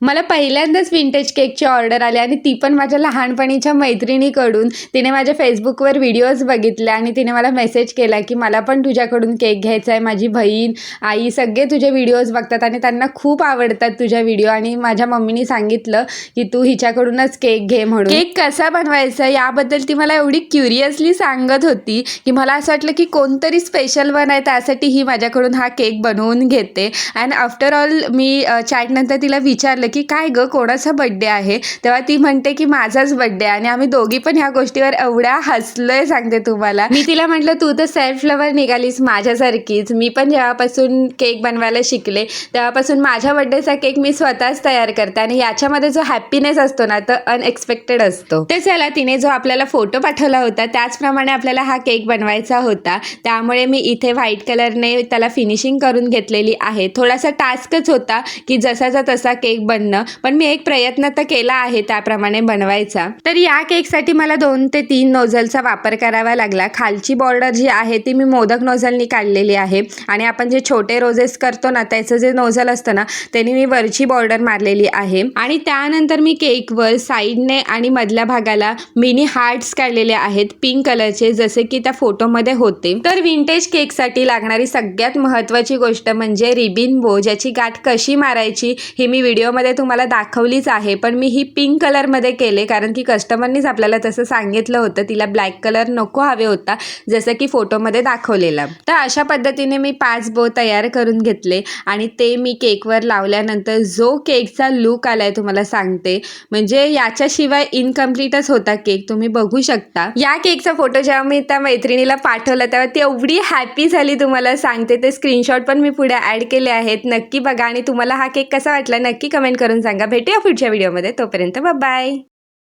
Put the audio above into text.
मला पहिल्यांदाच विंटेज केकची ऑर्डर आली आणि ती पण माझ्या लहानपणीच्या मैत्रिणीकडून. तिने माझ्या फेसबुकवर व्हिडिओज बघितले आणि तिने मला मेसेज केला की मला पण तुझ्याकडून केक घ्यायचा आहे. माझी बहीण, आई सगळे तुझे व्हिडिओज बघतात आणि त्यांना खूप आवडतात तुझ्या व्हिडिओ, आणि माझ्या मम्मीनी सांगितलं की तू हिच्याकडूनच केक घे म्हणून. केक कसा बनवायचा याबद्दल ती मला एवढी क्युरियसली सांगत होती की मला असं वाटलं की कोणतरी स्पेशल वन आहे, त्यासाठी ही माझ्याकडून हा केक बनवून घेते. अँड आफ्टर ऑल मी चॅटनंतर तिला विचारलं की काय गं, कोणाचा बड्डे आहे, तेव्हा ती म्हणते की माझाच बड्डे. आणि आम्ही दोघी पण ह्या गोष्टीवर एवढ्या हसलोय सांगते तुम्हाला. मी तिला म्हटलं तू तर सेल्फ लवर निघालीस माझ्यासारखीच. मी पण जेव्हापासून केक बनवायला शिकले तेव्हापासून माझ्या बड्डेचा केक मी स्वतःच तयार करते, आणि याच्यामध्ये जो हॅपीनेस असतो ना तो अनएक्सपेक्टेड असतो. तर चला, तिने जो आपल्याला फोटो पाठवला होता त्याचप्रमाणे आपल्याला हा केक बनवायचा होता. त्यामुळे मी इथे व्हाईट कलरने त्याला फिनिशिंग करून घेतलेली आहे. थोडासा टास्कच होता की जसाचा तसा केक बनणं, पण मी एक प्रयत्न तर केला आहे त्याप्रमाणे बनवायचा. तर या केकसाठी मला 2 ते 3 नोझलचा वापर करावा लागला. खालची बॉर्डर जी आहे ती मी मोदक नोझलनी काढलेली आहे, आणि आपण जे छोटे रोजेस करतो ना त्याचं जे नोझल असतं ना त्याने मी वरची बॉर्डर मारलेली आहे. आणि त्यानंतर मी केकवर साईडने आणि मधल्या भागाला मिनी हार्ट्स काढलेले आहेत पिंक कलरचे, जसे की त्या फोटोमध्ये होते. तर विंटेज केकसाठी लागणारी सगळ्यात महत्त्वाची गोष्ट म्हणजे रिबिन बो, ज्याची गाठ कशी मारायची ही मी व्हिडिओमध्ये तुम्हाला दाखवलीच आहे, पण मी ही पिंक कलरमध्ये केले कारण की कस्टमरनीच आपल्याला तसं सांगितलं होतं. तिला ब्लॅक कलर नको हवे होता जसं की फोटोमध्ये दाखवलेला. तर अशा पद्धतीने मी 5 बो तयार करून घेतले आणि ते मी केकवर लावल्यानंतर जो केकचा लुक आलाय तुम्हाला सांगते, म्हणजे याच्याशिवाय इनकम्प्लीटच होता केक. तुम्ही बघू शकता या केकचा फोटो जेव्हा मी त्या मैत्रिणीला पाठवला तेव्हा ती एवढी हॅपी झाली तुम्हाला सांगते. ते स्क्रीनशॉट पण मी पुढे ॲड केले आहेत, नक्की बघा. आणि तुम्हाला हा केक कसा वाटला नक्की कमेंट करून सांगा. भेटूया पुढच्या व्हिडिओमध्ये, तोपर्यंत बाय.